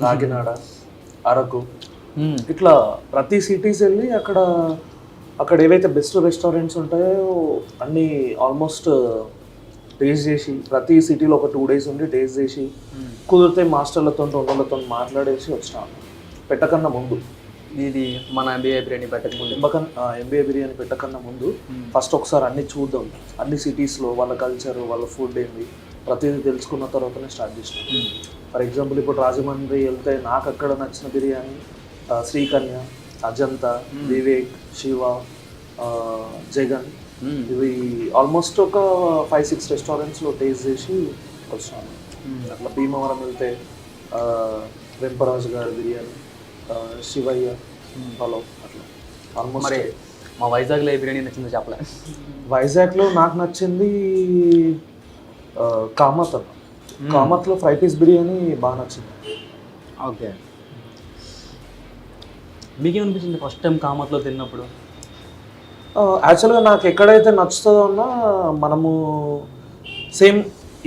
[SPEAKER 2] కాకినాడ, అరకు, ఇట్లా ప్రతి సిటీస్ వెళ్ళి అక్కడ ఏవైతే బెస్ట్ రెస్టారెంట్స్ ఉంటాయో అన్నీ ఆల్మోస్ట్ టేస్ట్ చేసి, ప్రతి సిటీలో ఒక 2 days ఉండి టేస్ట్ చేసి, కుదిరితే మాస్టర్లతో ఓనర్లతో మాట్లాడేసి వచ్చినాను. పెట్టకన్నా ముందు
[SPEAKER 1] ఇది మన ఎంబీఏ బిర్యానీ పెట్టకముందు,
[SPEAKER 2] ఎంబీఏ బిర్యానీ పెట్టకన్నా ముందు ఫస్ట్ ఒకసారి అన్ని చూద్దాం, అన్ని సిటీస్లో వాళ్ళ కల్చర్, వాళ్ళ ఫుడ్ ఏంది ప్రతిదీ తెలుసుకున్న తర్వాతనే స్టార్ట్ చేసినాం. ఫర్ ఎగ్జాంపుల్ ఇప్పుడు రాజమండ్రి వెళ్తే నాకు అక్కడ నచ్చిన బిర్యానీ శ్రీకన్య, అజంతా, వివేక్, శివ, జగన్, ఇవి ఆల్మోస్ట్ ఒక 5-6 రెస్టారెంట్స్లో టేస్ట్ చేసి వచ్చాను. అట్లా భీమవరం వెళ్తే వెంపరాజు గారి బిర్యానీ, శివయ్య, పలావ్, అట్లా ఆల్మోస్ట్.
[SPEAKER 1] మరి మా వైజాగ్లో ఏ బిర్యానీ నచ్చిందో చెప్పలే.
[SPEAKER 2] వైజాగ్లో నాకు నచ్చింది కామత్ అన్న. కామత్లో ఫ్రై పీస్ బిర్యానీ బాగా నచ్చింది.
[SPEAKER 1] ఓకే. మీకేమనిపించింది ఫస్ట్ టైం కామత్లో తిన్నప్పుడు?
[SPEAKER 2] యాక్చువల్గా నాకు ఎక్కడైతే నచ్చుతుందో అన్నా మనము సేమ్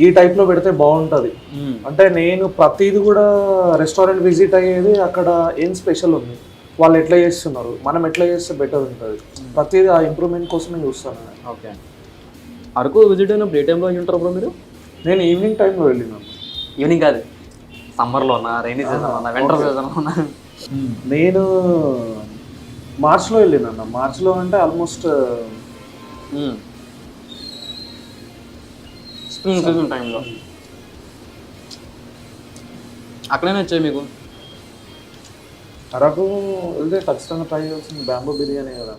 [SPEAKER 2] ఈ టైప్లో పెడితే బాగుంటుంది. అంటే నేను ప్రతిది కూడా రెస్టారెంట్ విజిట్ అయ్యేది అక్కడ ఏం స్పెషల్ ఉంది, వాళ్ళు ఎట్లా చేస్తున్నారు, మనం ఎట్లా చేస్తే బెటర్ ఉంటుంది, ప్రతిదీ ఆ ఇంప్రూవ్మెంట్ కోసమే చూస్తాను.
[SPEAKER 1] ఓకే. అరకు విజిట్ అయినప్పుడు ఏ టైంలో ఉంటారు బ్రో మీరు?
[SPEAKER 2] నేను ఈవినింగ్ టైంలో వెళ్ళినాను.
[SPEAKER 1] ఈవినింగ్ కాదు, సమ్మర్లోనా, రైనీ సీజన్లోనా, వింటర్ సీజన్లోనా?
[SPEAKER 2] నేను మార్చ్లో వెళ్ళినా. మార్చ్లో అంటే ఆల్మోస్ట్
[SPEAKER 1] స్ప్రింగ్ సీజన్ టైంలో. అక్కడనే వచ్చాయి మీకు?
[SPEAKER 2] అరకు వెళ్తే ఖచ్చితంగా ట్రై చేయాల్సింది బ్యాంబూ బిర్యానీ కదా.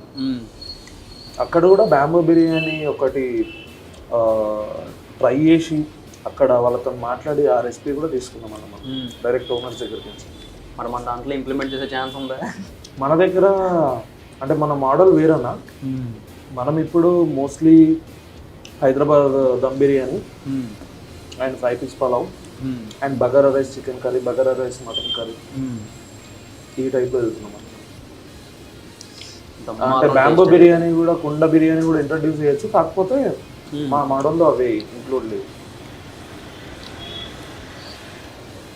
[SPEAKER 2] అక్కడ కూడా బ్యాంబూ బిర్యానీ ఒకటి ట్రై చేసి అక్కడ వాళ్ళతో మాట్లాడి ఆ రెసిపీ కూడా తీసుకున్నాం మనం డైరెక్ట్ ఓనర్స్ దగ్గరికి నుంచి.
[SPEAKER 1] మరి మన దాంట్లో ఇంప్లిమెంట్ చేసే ఛాన్స్ ఉందా?
[SPEAKER 2] మన దగ్గర అంటే మన మోడల్ వేరేనా. మనం ఇప్పుడు mostly Hyderabad dum biryani and fry piece pulao and bagara rice chicken curry, bagara rice mutton curry, ఈ టైప్లో వెళ్తున్నాం. అంటే బ్యాంబూ బిర్యానీ కూడా, కుండ బిర్యానీ కూడా ఇంట్రడ్యూస్ చేయొచ్చు, కాకపోతే మా మోడల్లో అవి ఇంక్లూడ్ లేవు.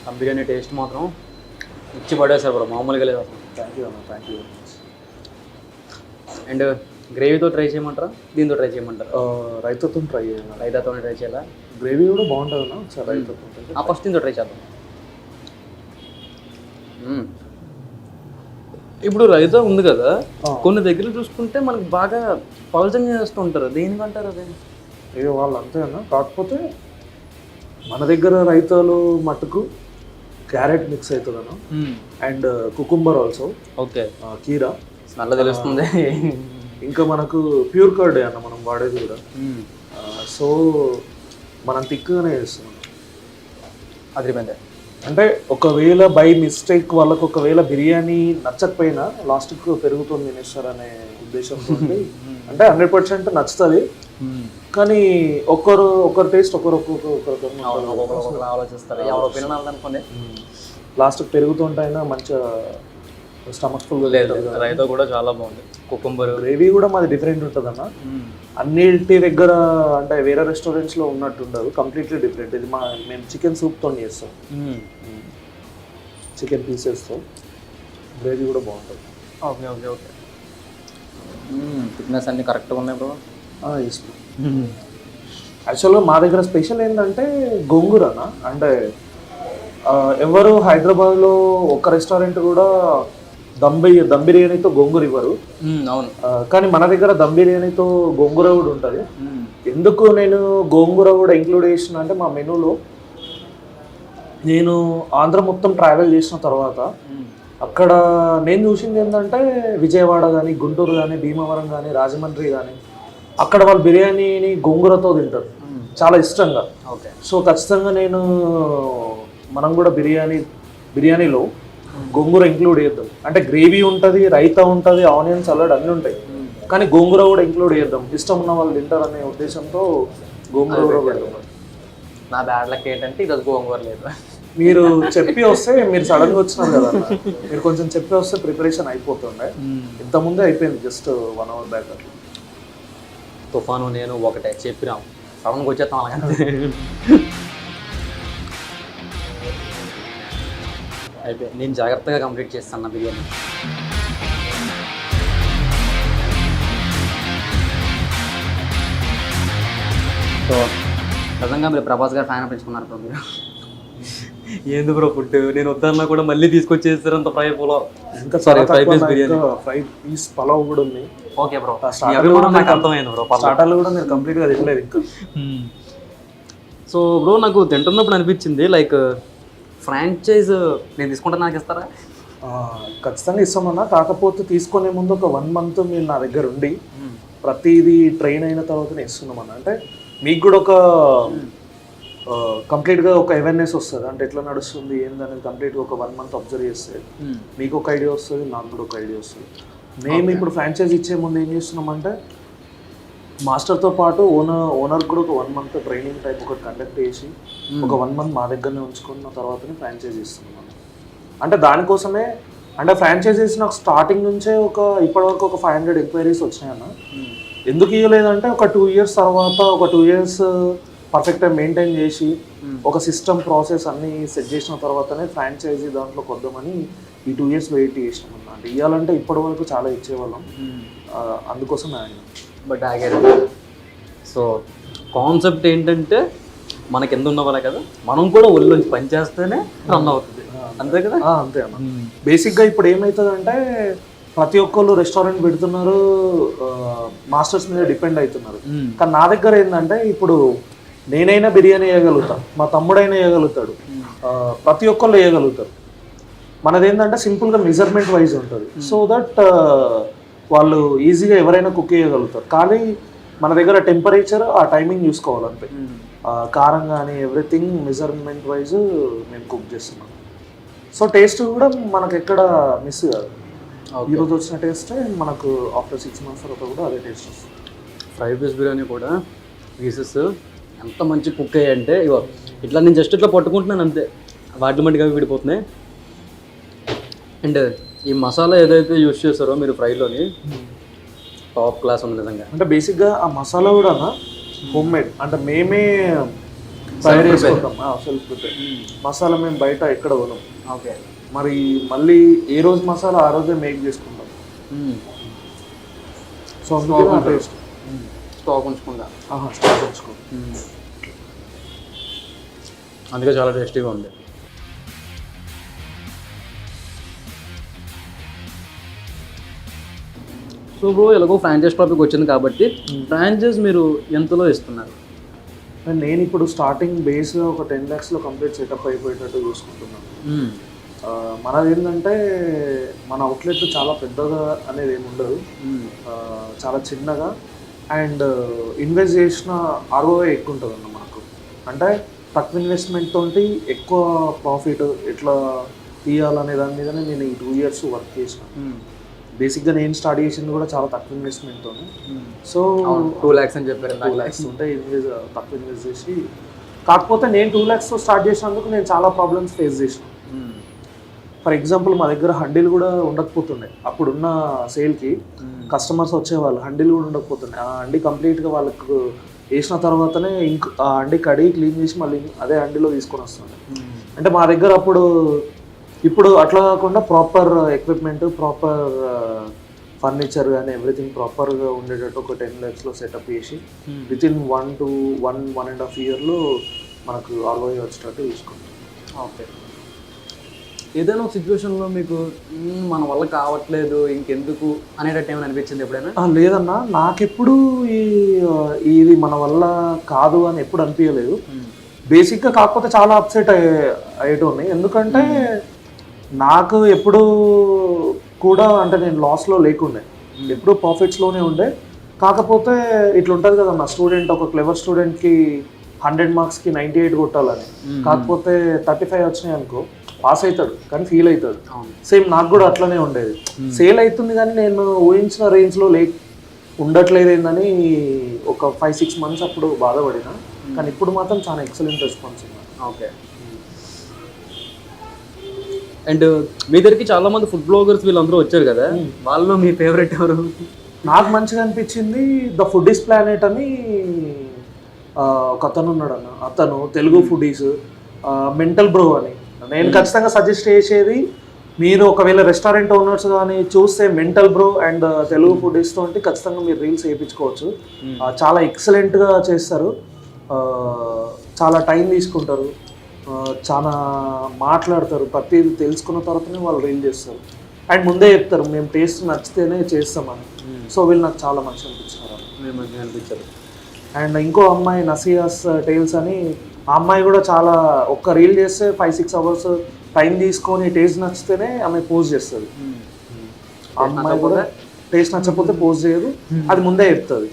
[SPEAKER 1] దమ్ బిర్యానీ టేస్ట్ మాత్రం ఇచ్చి పడేసారు బ్రో, మామూలుగా లేదు అసలు.
[SPEAKER 2] థ్యాంక్ యూ అన్న, థ్యాంక్ యూ.
[SPEAKER 1] అండ్ గ్రేవీతో ట్రై చేయమంటారా, దీంతో ట్రై చేయమంటారా?
[SPEAKER 2] రైతాతో ట్రై చేయాలి.
[SPEAKER 1] రైతాతోనే ట్రై చేయాలా?
[SPEAKER 2] గ్రేవీ కూడా బాగుంటుంది అన్న, ఒకసారి రైతాతో.
[SPEAKER 1] ఫస్ట్ దీంతో ట్రై చేద్దాం. ఇప్పుడు రైతా ఉంది కదా, కొన్ని దగ్గర చూసుకుంటే మనకి బాగా పల్చంగా చేస్తుంటారు, దేనికంటారు అదే?
[SPEAKER 2] ఇక వాళ్ళు అంతే అన్న, కాకపోతే మన దగ్గర రైతాలు మటుకు క్యారెట్ మిక్స్ అవుతుంది అన్న, అండ్ కుకుంబర్ ఆల్సో.
[SPEAKER 1] ఓకే.
[SPEAKER 2] కీరా
[SPEAKER 1] నల్ల తెలుస్తుంది.
[SPEAKER 2] ఇంకా మనకు ప్యూర్ కర్డ్ అన్న మనం వాడేది కూడా. సో మనం తిక్కుగానే చేస్తున్నాం.
[SPEAKER 1] అదిరిపోయింది.
[SPEAKER 2] అంటే ఒకవేళ బై మిస్టేక్ వాళ్ళకు ఒకవేళ బిర్యానీ నచ్చకపోయినా లాస్ట్కు పెరుగుతో తినేస్తారనే ఉద్దేశంతో అంటే 100% నచ్చుతుంది, కానీ ఒకరు టేస్ట్ ఒకరు
[SPEAKER 1] ఆలోచిస్తారు, ఎవరు ఒపీనియన్ అనుకోండి.
[SPEAKER 2] లాస్ట్కి పెరుగుతుంటైనా మంచిగా స్టమక్ ఫుల్.
[SPEAKER 1] రైతా కూడా చాలా బాగుంది. కుకుంబర్
[SPEAKER 2] గ్రేవీ కూడా మాది డిఫరెంట్ ఉంటుంది అన్న, అన్నిటి దగ్గర అంటే వేరే రెస్టారెంట్స్లో ఉన్నట్టు ఉండదు, కంప్లీట్లీ డిఫరెంట్. ఇది మేము చికెన్ సూప్తో చేస్తాం, చికెన్ పీసెస్తో. గ్రేవీ కూడా బాగుంటుంది.
[SPEAKER 1] Okay okay okay. ఫిట్నెస్ అన్నీ కరెక్ట్గా ఉన్నాయి బ్రో.
[SPEAKER 2] ఎస్. యాక్చువల్గా మా దగ్గర స్పెషల్ ఏంటంటే గోంగూర అన్న. అంటే ఎవరు హైదరాబాద్లో ఒక రెస్టారెంట్ కూడా దమ్ బిర్యానీతో గోంగూర ఇవ్వరు.
[SPEAKER 1] అవును,
[SPEAKER 2] కానీ మన దగ్గర దమ్ బిర్యానీతో గోంగూర కూడా ఉంటుంది. ఎందుకు నేను గోంగూర కూడా ఇంక్లూడ్ చేసిన అంటే మా మెనూలో నేను ఆంధ్ర మొత్తం ట్రావెల్ చేసిన తర్వాత అక్కడ నేను చూసింది ఏంటంటే విజయవాడ కానీ, గుంటూరు కానీ, భీమవరం కానీ, రాజమండ్రి కానీ, అక్కడ వాళ్ళు బిర్యానీని గోంగూరతో తింటారు చాలా ఇష్టంగా.
[SPEAKER 1] ఓకే.
[SPEAKER 2] సో ఖచ్చితంగా మనం కూడా బిర్యానీలో గోంగూర ఇంక్లూడ్ చేద్దాం. అంటే గ్రేవీ ఉంటుంది, రైతా ఉంటుంది, ఆనియన్ సలాడ్ అన్నీ ఉంటాయి, కానీ గోంగూర కూడా ఇంక్లూడ్ చేద్దాం, ఇష్టం ఉన్న వాళ్ళు తింటారనే ఉద్దేశంతో గోంగూర కూడా పెడతాం.
[SPEAKER 1] నా బ్యాడ్ లక్ ఏంటంటే ఈరోజు గోంగూర లేదు.
[SPEAKER 2] మీరు చెప్పి వస్తే, మీరు సడన్గా వచ్చినారు కదా, మీరు కొంచెం చెప్పి వస్తే ప్రిపరేషన్ అయిపోతుండే. ఇంతకుముందే అయిపోయింది, జస్ట్ 1 hour బ్యాక్.
[SPEAKER 1] తుఫాను నేను ఒకటే చెప్పినాం, సడన్గా వచ్చేస్తాం అలాగే. అయిపోయి నేను జాగ్రత్తగా కంప్లీట్ చేస్తాను బిర్యానీ. సో నిజంగా మీరు ప్రభాస్ గారు ఫ్యాన్ పెంచుకున్నారు బ్రో మీరు. ఏంది బ్రో ఫుడ్ నేను వద్దన్నా కూడా మళ్ళీ తీసుకొచ్చేస్తారు అంత ఫ్రై పులావ్.
[SPEAKER 2] ఇంకా
[SPEAKER 1] sorry fry piece biryani,
[SPEAKER 2] fry piece pulao కూడా ఉంది.
[SPEAKER 1] ఓకే బ్రో, అవి కూడా నాకు అర్థమైంది బ్రో.
[SPEAKER 2] స్టార్టర్లు కూడా మీరు కంప్లీట్గా తినలేదు ఇంకా.
[SPEAKER 1] సో బ్రో నాకు తింటున్నప్పుడు అనిపించింది లైక్ ఫ్రాంచైజ్ నేను తీసుకుంటే నాకు ఇస్తారా?
[SPEAKER 2] ఖచ్చితంగా ఇస్తామన్నా, కాకపోతే తీసుకునే ముందు ఒక 1 month మీరు నా దగ్గర ఉండి ప్రతిదీ ట్రైన్ అయిన తర్వాతనే ఇస్తున్నామన్నా. అంటే మీకు కూడా ఒక కంప్లీట్గా ఒక అవేర్నెస్ వస్తుంది, అంటే ఎట్లా నడుస్తుంది ఏందనేది కంప్లీట్గా ఒక 1 month అబ్జర్వ్ చేస్తే మీకు ఒక ఐడియా వస్తుంది, నాకు కూడా ఒక ఐడియా వస్తుంది. మేము ఇప్పుడు ఫ్రాంచైజ్ ఇచ్చే ముందు ఏం చేస్తున్నామంటే మాస్టర్తో పాటు ఓనర్ కూడా ఒక 1 month ట్రైనింగ్ టైప్ ఒకటి కండక్ట్ చేసి ఒక 1 month మా దగ్గరనే ఉంచుకున్న తర్వాతనే ఫ్రాంచైజ్ ఇస్తున్నాం. అంటే దానికోసమే, అంటే ఫ్రాంచైజీస్ నాకు స్టార్టింగ్ నుంచే ఇప్పటివరకు ఒక 500 ఎంక్వైరీస్ వచ్చినాయన్న. ఎందుకు ఇవ్వలేదంటే ఒక 2 years తర్వాత, ఒక 2 years పర్ఫెక్ట్గా మెయింటైన్ చేసి ఒక సిస్టమ్ ప్రాసెస్ అన్నీ సెట్ చేసిన తర్వాతనే ఫ్రాంచైజీ దాంట్లో కొద్దామని ఈ 2 years వెయిట్ చేసినాం అన్న. అంటే ఇవ్వాలంటే ఇప్పటి వరకు చాలా ఇచ్చేవాళ్ళం, అందుకోసం ఆయన
[SPEAKER 1] బట్ ఆగారు. సో కాన్సెప్ట్ ఏంటంటే మనకి ఎంత ఉన్న వాళ్ళే కదా, మనం కూడా ఒళ్ళొంచి పని చేస్తేనే రన్ అవుతుంది, అంతే కదా?
[SPEAKER 2] అంతే అన్న. బేసిక్గా ఇప్పుడు ఏమవుతుందంటే ప్రతి ఒక్కళ్ళు రెస్టారెంట్ పెడుతున్నారు, మాస్టర్స్ మీద డిపెండ్ అవుతున్నారు. కానీ నా దగ్గర ఏంటంటే ఇప్పుడు నేనైనా బిర్యానీ వేయగలుగుతాను, మా తమ్ముడైనా వేయగలుగుతాడు, ప్రతి ఒక్కళ్ళు వేయగలుగుతారు. మనది ఏంటంటే సింపుల్గా మెజర్మెంట్ వైజ్ ఉంటుంది, సో దట్ వాళ్ళు ఈజీగా ఎవరైనా కుక్ చేయగలుగుతారు. కానీ మన దగ్గర టెంపరేచర్, ఆ టైమింగ్ చూసుకోవాలంటే కారం కానీ ఎవ్రీథింగ్ మెజర్మెంట్ వైజ్ మేము కుక్ చేస్తున్నాం. సో టేస్ట్ కూడా మనకు ఎక్కడ మిస్ కాదు. ఈరోజు వచ్చిన టేస్టే మనకు ఆఫ్టర్ 6 months తర్వాత కూడా అదే టేస్ట్ వస్తుంది.
[SPEAKER 1] ఫ్రై పీస్ బిర్యానీ కూడా పీసెస్ ఎంత మంచి కుక్ అయ్యాయంటే ఇగో ఇట్లా నేను జస్ట్ ఇట్లా పట్టుకుంటున్నాను అంతే, వాటి మట్టిగా విడిపోతున్నాయి. అండ్ ఈ మసాలా ఏదైతే యూస్ చేస్తారో మీరు ఫ్రైలోని టాప్ క్లాస్ ఉంది నిజంగా.
[SPEAKER 2] అంటే బేసిక్గా ఆ మసాలా కూడా హోమ్ మేడ్, అంటే మేమే తయారు చేసుకుంటాం, సెల్ఫ్ ప్రిపేర్ మసాలా. మేము బయట ఎక్కడ కొనం.
[SPEAKER 1] ఓకే.
[SPEAKER 2] మరి మళ్ళీ ఏ రోజు మసాలా ఆ రోజే మేక్ చేసుకుంటాం. సో టేస్ట్
[SPEAKER 1] స్టాక్ ఉంచుకుందా,
[SPEAKER 2] స్టాక్ ఉంచుకుంటాం,
[SPEAKER 1] అందుకే చాలా టేస్టీగా ఉంది. సో బ్రో ఎలాగో ఫ్రాంచైజ్ టాపిక్ వచ్చింది కాబట్టి ఫ్రాంచైజ్ మీరు ఎంతలో ఇస్తున్నారు?
[SPEAKER 2] నేను ఇప్పుడు స్టార్టింగ్ బేస్గా ఒక 10 lakhs కంప్లీట్ సెటప్ అయిపోయేటట్టు చూసుకుంటున్నాను. మనది ఏంటంటే మన అవుట్లెట్ చాలా పెద్దగా అనేది ఏమి ఉండదు, చాలా చిన్నగా, అండ్ ఇన్వెస్ట్ చేసిన ROI ఎక్కువ ఉంటుంది అన్న మనకు. అంటే తక్కువ ఇన్వెస్ట్మెంట్ తోటి ఎక్కువ ప్రాఫిట్ ఎట్లా తీయాలనే దాని మీదనే నేను ఈ 2 years వర్క్ చేసిన. బేసిక్గా నేను స్టార్ట్ చేసింది కూడా చాలా తక్కువ ఇన్వెస్ట్మెంట్తో. సో
[SPEAKER 1] 2 lakhs అని చెప్పారు.
[SPEAKER 2] 2 lakhs ఉంటే తక్కువ ఇన్వెస్ట్ చేసి, కాకపోతే నేను 2 lakhsతో స్టార్ట్ చేసినందుకు నేను చాలా ప్రాబ్లమ్స్ ఫేస్ చేసిన. ఫర్ ఎగ్జాంపుల్ మా దగ్గర హండీలు కూడా ఉండకపోతుండే, అప్పుడున్న సేల్కి కస్టమర్స్ వచ్చేవాళ్ళు, హండీలు కూడా ఉండకపోతుండే. ఆ హండీ కంప్లీట్గా వాళ్ళకు వేసిన తర్వాతనే ఆ హండీ కడిగి క్లీన్ చేసి మళ్ళీ అదే హండీలో తీసుకొని వస్తుండే. అంటే మా దగ్గర అప్పుడు ఇప్పుడు అట్లా కాకుండా ప్రాపర్ ఎక్విప్మెంట్, ప్రాపర్ ఫర్నిచర్ కానీ ఎవ్రీథింగ్ ప్రాపర్గా ఉండేటట్టు ఒక 10 lakhsలో సెటప్ చేసి వితిన్ 1 to 1.5 years మనకు ROI వచ్చేటట్టు చూసుకుంటాం.
[SPEAKER 1] ఓకే. ఏదైనా ఒక సిచ్యువేషన్లో మీకు మన వల్ల కావట్లేదు ఇంకెందుకు అనేటట్టు ఏమైనా అనిపించింది ఎప్పుడైనా?
[SPEAKER 2] లేదన్నా, నాకెప్పుడు ఇది మన వల్ల కాదు అని ఎప్పుడు అనిపించలేదు. బేసిక్గా కాకపోతే చాలా అప్సెట్ అయ్యేటోని, ఎందుకంటే నాకు ఎప్పుడు కూడా అంటే నేను లాస్లో లేకుండే, ఎప్పుడు ప్రాఫిట్స్లోనే ఉండే. కాకపోతే ఇట్లా ఉంటుంది కదా నా స్టూడెంట్, ఒక క్లెవర్ స్టూడెంట్కి 100 మార్క్స్కి 98 కొట్టాలని, కాకపోతే 35 వచ్చినాయి అనుకో పాస్ అవుతాడు కానీ ఫీల్ అవుతాడు. సేమ్ నాకు కూడా అట్లనే ఉండేది. సేల్ అవుతుంది కానీ నేను ఊహించిన రేంజ్లో ఉండట్లేదు ఏందని ఒక 5-6 మంత్స్ అప్పుడు బాధపడినా. కానీ ఇప్పుడు మాత్రం చాలా ఎక్సలెంట్ రెస్పాన్స్ ఉంది.
[SPEAKER 1] ఓకే. అండ్ మీ దగ్గరికి చాలా మంది ఫుడ్ బ్లాగర్స్ వీళ్ళందరూ వచ్చారు కదా, వాళ్ళలో మీ ఫేవరెట్ ఎవరు?
[SPEAKER 2] నాకు మంచిగా అనిపించింది ద ఫుడీస్ ప్లానెట్ అని ఒక అతను ఉన్నాడు అన్న, అతను తెలుగు ఫుడీస్ మెంటల్ బ్రో అని. నేను ఖచ్చితంగా సజెస్ట్ చేసేది, మీరు ఒకవేళ రెస్టారెంట్ ఓనర్స్ కానీ చూస్తే mental bro and Telugu foodies తోటి ఖచ్చితంగా మీరు రీల్స్ వేయించుకోవచ్చు. చాలా ఎక్సలెంట్గా చేస్తారు, చాలా టైం తీసుకుంటారు, చాలా మాట్లాడతారు, ప్రతిదీ తెలుసుకున్న తర్వాతనే వాళ్ళు రీల్ చేస్తారు. అండ్ ముందే చెప్తారు మేము టేస్ట్ నచ్చితేనే చేస్తామని. సో వీళ్ళు నాకు చాలా మంచిగా అనిపించారు. అండ్ ఇంకో అమ్మాయి నసియాస్ టేల్స్ అని, ఆ అమ్మాయి కూడా చాలా, ఒక్క రీల్ చేస్తే 5-6 అవర్స్ టైం తీసుకొని టేస్ట్ నచ్చితేనే ఆమె పోస్ట్ చేస్తుంది. ఆ అమ్మాయి కూడా టేస్ట్ నచ్చకపోతే పోస్ట్ చేయదు, అది ముందే చెప్తుంది.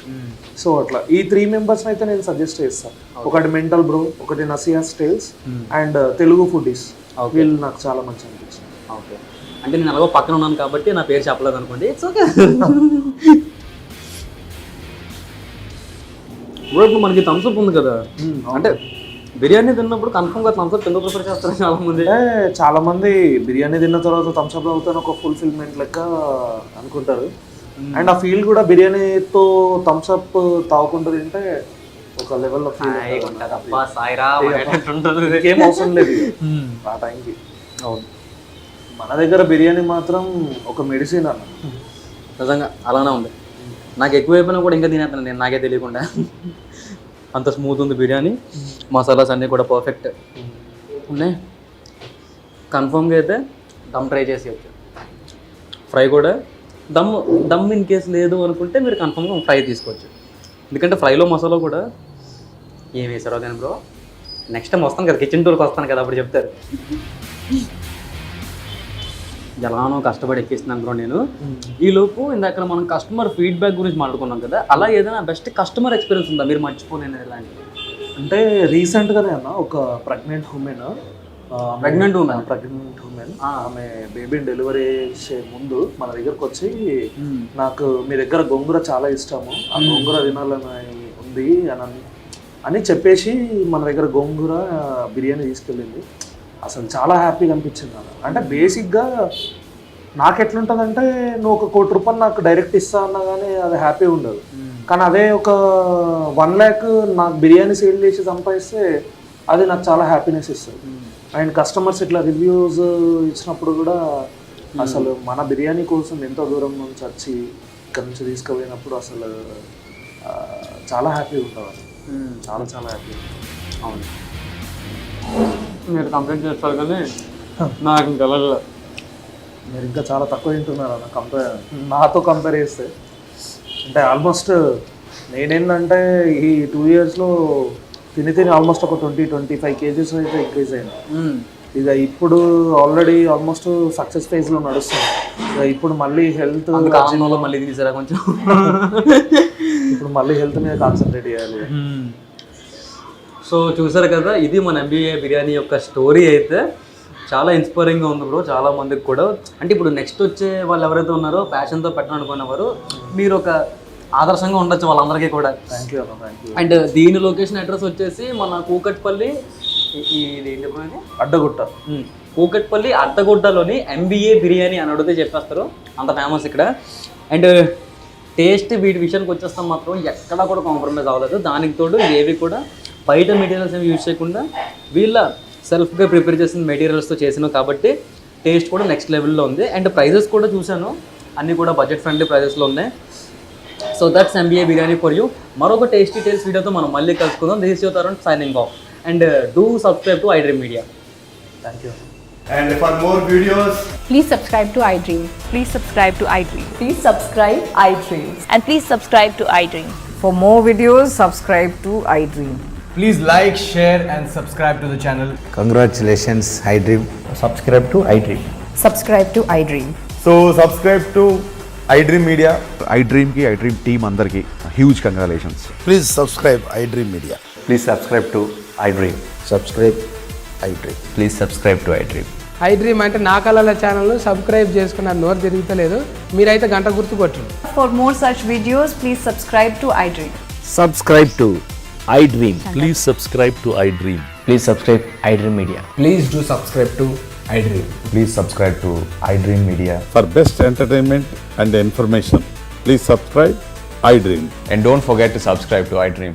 [SPEAKER 2] సో అట్లా ఈ 3 మెంబర్స్ని అయితే నేను సజెస్ట్ చేస్తాను. ఒకటి మెంటల్ బ్రో, ఒకటి నసియాస్ టేల్స్ అండ్ తెలుగు ఫుడీస్. వీళ్ళు నాకు చాలా మంచిగా అనిపించింది.
[SPEAKER 1] ఓకే. అంటే నేను అలాగో పక్కన ఉన్నాను కాబట్టి నా పేరు చెప్పలేదు అనుకోండి, ఇట్స్ ఓకే. ఇప్పుడు మనకి థమ్స్అప్ ఉంది కదా, అంటే బిర్యానీ తిన్నప్పుడు కన్ఫర్మ్గా థమ్స్అప్ ఎందుకు ప్రిఫర్ చేస్తారు చాలా మంది?
[SPEAKER 2] చాలా మంది బిర్యానీ తిన్న తర్వాత థమ్స్అప్ తాగుతాను ఒక ఫుల్ఫిల్మెంట్ లెక్క అనుకుంటారు. అండ్ ఆ ఫీల్ కూడా బిర్యానీతో థమ్స్అప్ తాగుకుంటూ తింటే ఒక లెవెల్లో ఏం అవసరం లేదు ఆ టైంకి. అవును, మన దగ్గర బిర్యానీ మాత్రం ఒక మెడిసిన్ అన్న,
[SPEAKER 1] నిజంగా అలానే ఉంది. నాకు ఎక్కువైపోయినా కూడా ఇంకా తినేస్తాను నేను, నాకే తెలియకుండా. అంత స్మూత్ ఉంది బిర్యానీ, మసాలాస్ అన్నీ కూడా పర్ఫెక్ట్ ఉన్నాయి. కన్ఫర్మ్గా అయితే దమ్ ట్రై చేసి వచ్చు. ఫ్రై కూడా దమ్ ఇన్ కేసు లేదు అనుకుంటే మీరు కన్ఫర్మ్గా ఫ్రై తీసుకోవచ్చు, ఎందుకంటే ఫ్రైలో మసాలా కూడా ఏం వేసారో కానీ బ్రో. నెక్స్ట్ టైం వస్తాను కదా, కిచెన్ టూర్కి వస్తాను కదా, అప్పుడు చెప్తారు. ఎలానో కష్టపడి ఎక్కిస్తున్నాను బ్రో నేను. ఈలోపు ఇందాక మనం కస్టమర్ ఫీడ్బ్యాక్ గురించి మాట్లాడుకున్నాం కదా, అలా ఏదైనా బెస్ట్ కస్టమర్ ఎక్స్పీరియన్స్ ఉందా మీరు మర్చిపోలేని ఇలాంటివి?
[SPEAKER 2] అంటే రీసెంట్గానే అన్న ఒక ప్రెగ్నెంట్ ఉమెన్ ఆమె బేబీని డెలివరీ చేసే ముందు మన దగ్గరకు వచ్చి, నాకు మీ దగ్గర గోంగూర చాలా ఇష్టము, ఆ గోంగూర తినాలని ఉంది అని చెప్పేసి మన దగ్గర గోంగూర బిర్యానీ తీసుకెళ్ళింది. అసలు చాలా హ్యాపీగా అనిపించింది నాకు. అంటే బేసిక్గా నాకు ఎట్లుంటుందంటే, నువ్వు ఒక 1 కోటి రూపాయలు నాకు డైరెక్ట్ ఇస్తా అన్నా కానీ అది హ్యాపీ ఉండదు. కానీ అదే ఒక 1 lakh నాకు బిర్యానీ సేల్ చేసి సంపాదిస్తే అది నాకు చాలా హ్యాపీనెస్ ఇస్తుంది. అండ్ కస్టమర్స్ ఇట్లా రివ్యూస్ ఇచ్చినప్పుడు కూడా అసలు మన బిర్యానీ కోసం ఎంతో దూరం నుంచి వచ్చి ఇక్కడ నుంచి తీసుకుపోయినప్పుడు అసలు చాలా హ్యాపీగా ఉంటుంది. చాలా చాలా హ్యాపీ.
[SPEAKER 1] అవును, మీరు కంప్లైంట్ చేస్తారు కానీ నాకు ఇంకా
[SPEAKER 2] మీరు ఇంకా చాలా తక్కువ తింటున్నారు అన్న నాతో కంపేర్ చేస్తే. అంటే ఆల్మోస్ట్ నేనేంటంటే ఈ 2 yearsలో తిని ఆల్మోస్ట్ ఒక 20-25 kgs అయితే ఇంక్రీజ్ అయింది. ఇక ఇప్పుడు ఆల్రెడీ ఆల్మోస్ట్ సక్సెస్ ఫేజ్లో నడుస్తుంది. ఇక ఇప్పుడు మళ్ళీ హెల్త్
[SPEAKER 1] మళ్ళీ తీసారా కొంచెం,
[SPEAKER 2] ఇప్పుడు మళ్ళీ హెల్త్ మీద కాన్సన్ట్రేట్ చేయాలి.
[SPEAKER 1] సో చూసారు కదా, ఇది మన ఎంబీఏ బిర్యానీ యొక్క స్టోరీ. అయితే చాలా ఇన్స్పైరింగ్గా ఉంది బ్రో చాలా మందికి కూడా. అంటే ఇప్పుడు నెక్స్ట్ వచ్చే వాళ్ళు ఎవరైతే ఉన్నారో ప్యాషన్తో పెట్టాలనుకునేవారు, మీరు ఒక ఆదర్శంగా ఉండొచ్చు వాళ్ళందరికీ కూడా.
[SPEAKER 2] Thank you.
[SPEAKER 1] అండ్ దీని లొకేషన్ అడ్రస్ వచ్చేసి మన కూకట్పల్లి,
[SPEAKER 2] అడ్డగుట్ట,
[SPEAKER 1] కూకట్పల్లి అడ్డగుట్టలోని ఎంబీఏ బిర్యానీ అని అడిగితే చెప్పేస్తారు, అంత ఫేమస్ ఇక్కడ. అండ్ టేస్ట్ వీటి విషయానికి వచ్చేస్తాం మాత్రం ఎక్కడా కూడా కాంప్రమైజ్ అవ్వలేదు. దానికి తోడు ఏవి కూడా బయట మెటీరియల్స్ ఏమి యూజ్ చేయకుండా వీళ్ళ సెల్ఫ్గా ప్రిపేర్ చేసిన మెటీరియల్స్తో చేసినావు కాబట్టి టేస్ట్ కూడా నెక్స్ట్ లెవెల్లో ఉంది. అండ్ ప్రైజెస్ కూడా చూశాను, అన్నీ కూడా బడ్జెట్ ఫ్రెండ్లీ ప్రైజెస్లో ఉన్నాయి. So that's MBA biryani for you. మరొక టేస్టీ టేల్స్ వీడియోతో మనం మళ్ళీ కలుసుకుందాం. This is your Tarun signing off. And do subscribe to iDream Media.
[SPEAKER 2] Thank you.
[SPEAKER 3] And for more videos,
[SPEAKER 4] please subscribe to iDream.
[SPEAKER 5] Please subscribe to iDream.
[SPEAKER 4] Please subscribe iDream.
[SPEAKER 5] And please subscribe to iDream.
[SPEAKER 4] For more videos, subscribe to iDream.
[SPEAKER 6] Please like, share, and subscribe to the channel.
[SPEAKER 7] Congratulations, iDream.
[SPEAKER 6] Subscribe to iDream.
[SPEAKER 4] Subscribe to iDream.
[SPEAKER 3] So subscribe to iDream Media.
[SPEAKER 8] iDream ki iDream team అందరికి huge congratulations.
[SPEAKER 7] Please subscribe iDream Media.
[SPEAKER 6] Please subscribe to iDream.
[SPEAKER 7] Subscribe iDream.
[SPEAKER 6] Please subscribe to iDream.
[SPEAKER 9] iDream అంటే నా కళల channel subscribe చేసుకున్న నోరు తిరుగుతలేదు మీరైతే గంట గుర్తు కొట్టండి.
[SPEAKER 5] For more such videos, please subscribe to iDream.
[SPEAKER 10] Subscribe to iDream.
[SPEAKER 11] Please subscribe to iDream.
[SPEAKER 6] Please subscribe iDream Media.
[SPEAKER 9] Please do subscribe to iDream.
[SPEAKER 6] Please subscribe to iDream Media.
[SPEAKER 8] For best entertainment and information please subscribe iDream.
[SPEAKER 6] And don't forget to subscribe to iDream.